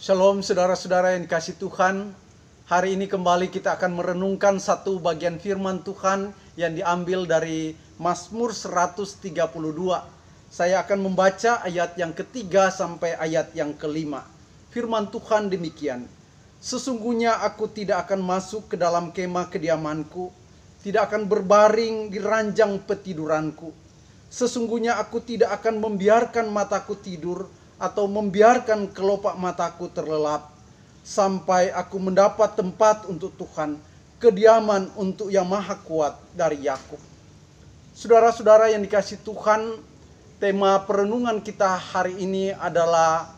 Shalom saudara-saudara yang dikasih Tuhan. Hari ini kembali kita akan merenungkan satu bagian firman Tuhan yang diambil dari Mazmur 132. Saya akan membaca ayat yang ketiga sampai ayat yang kelima. Firman Tuhan demikian. Sesungguhnya aku tidak akan masuk ke dalam kemah kediamanku, tidak akan berbaring di ranjang petiduranku. Sesungguhnya aku tidak akan membiarkan mataku tidur atau membiarkan kelopak mataku terlelap, sampai aku mendapat tempat untuk Tuhan, kediaman untuk Yang Maha Kuat dari Yakub. Saudara-saudara yang dikasih Tuhan, tema perenungan kita hari ini adalah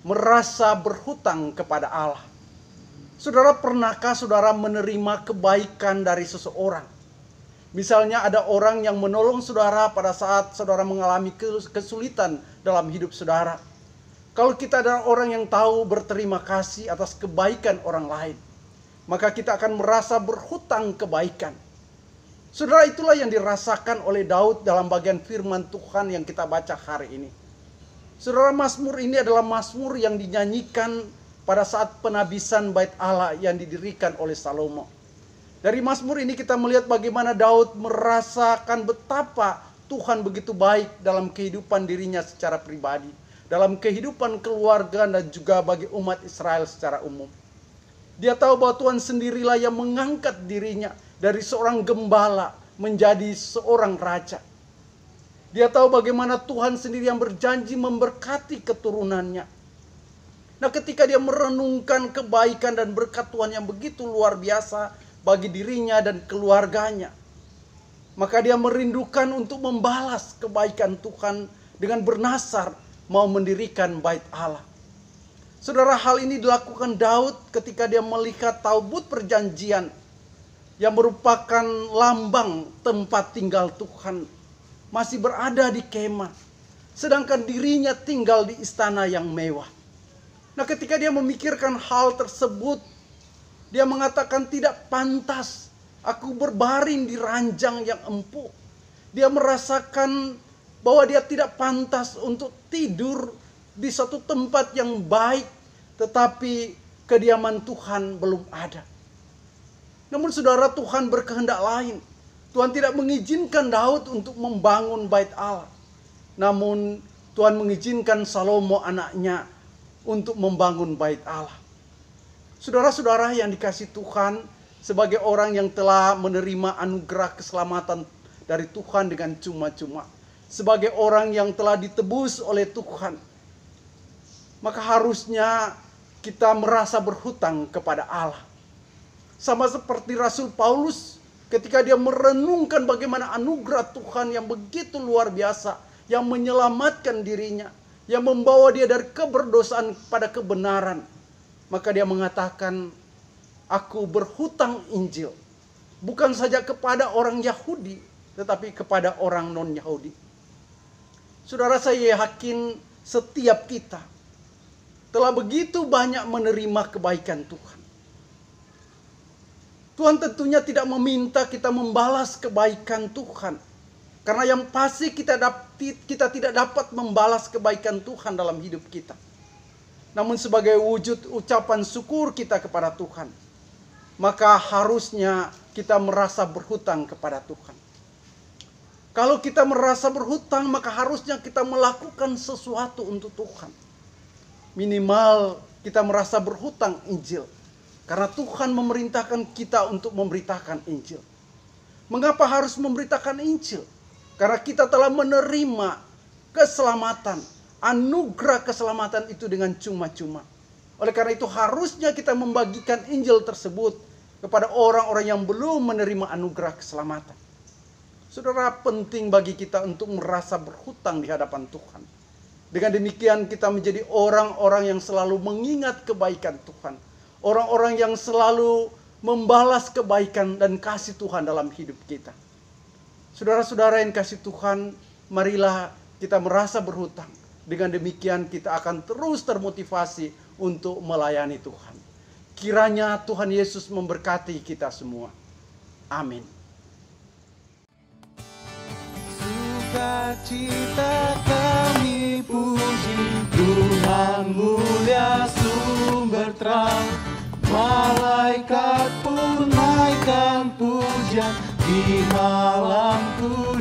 merasa berhutang kepada Allah. Saudara, pernahkah saudara menerima kebaikan dari seseorang? Misalnya ada orang yang menolong saudara pada saat saudara mengalami kesulitan dalam hidup saudara. Kalau kita adalah orang yang tahu berterima kasih atas kebaikan orang lain, maka kita akan merasa berhutang kebaikan. Saudara, itulah yang dirasakan oleh Daud dalam bagian firman Tuhan yang kita baca hari ini. Saudara, Mazmur ini adalah Mazmur yang dinyanyikan pada saat penabisan bait Allah yang didirikan oleh Salomo. Dari Mazmur ini kita melihat bagaimana Daud merasakan betapa Tuhan begitu baik dalam kehidupan dirinya secara pribadi, dalam kehidupan keluarga dan juga bagi umat Israel secara umum. Dia tahu bahwa Tuhan sendirilah yang mengangkat dirinya dari seorang gembala menjadi seorang raja. Dia tahu bagaimana Tuhan sendiri yang berjanji memberkati keturunannya. Nah, ketika dia merenungkan kebaikan dan berkat Tuhan yang begitu luar biasa bagi dirinya dan keluarganya, maka dia merindukan untuk membalas kebaikan Tuhan dengan bernasar mau mendirikan bait Allah. Saudara, hal ini dilakukan Daud ketika dia melihat tabut perjanjian yang merupakan lambang tempat tinggal Tuhan masih berada di kemah, sedangkan dirinya tinggal di istana yang mewah. Nah, ketika dia memikirkan hal tersebut, dia mengatakan tidak pantas aku berbaring di ranjang yang empuk. Dia merasakan bahwa dia tidak pantas untuk tidur di satu tempat yang baik, tetapi kediaman Tuhan belum ada. Namun saudara, Tuhan berkehendak lain. Tuhan tidak mengizinkan Daud untuk membangun bait Allah. Namun Tuhan mengizinkan Salomo anaknya untuk membangun bait Allah. Saudara-saudara yang dikasih Tuhan, sebagai orang yang telah menerima anugerah keselamatan dari Tuhan dengan cuma-cuma, sebagai orang yang telah ditebus oleh Tuhan, maka harusnya kita merasa berhutang kepada Allah. Sama seperti Rasul Paulus ketika dia merenungkan bagaimana anugerah Tuhan yang begitu luar biasa, yang menyelamatkan dirinya, yang membawa dia dari keberdosaan pada kebenaran, maka dia mengatakan, aku berhutang Injil, bukan saja kepada orang Yahudi, tetapi kepada orang non-Yahudi. Saudara, saya yakin setiap kita telah begitu banyak menerima kebaikan Tuhan. Tuhan tentunya tidak meminta kita membalas kebaikan Tuhan, karena yang pasti kita tidak dapat membalas kebaikan Tuhan dalam hidup kita. Namun sebagai wujud ucapan syukur kita kepada Tuhan, maka harusnya kita merasa berhutang kepada Tuhan. Kalau kita merasa berhutang, maka harusnya kita melakukan sesuatu untuk Tuhan. Minimal kita merasa berhutang Injil, karena Tuhan memerintahkan kita untuk memberitakan Injil. Mengapa harus memberitakan Injil? Karena kita telah menerima keselamatan, anugerah keselamatan itu dengan cuma-cuma. Oleh karena itu harusnya kita membagikan Injil tersebut kepada orang-orang yang belum menerima anugerah keselamatan. Saudara, penting bagi kita untuk merasa berhutang di hadapan Tuhan. Dengan demikian kita menjadi orang-orang yang selalu mengingat kebaikan Tuhan. Orang-orang yang selalu membalas kebaikan dan kasih Tuhan dalam hidup kita. Saudara-saudara yang kasih Tuhan, marilah kita merasa berhutang. Dengan demikian kita akan terus termotivasi untuk melayani Tuhan. Kiranya Tuhan Yesus memberkati kita semua. Amin. Sukacita kami puji Tuhan mulia. hujan di malam kudus.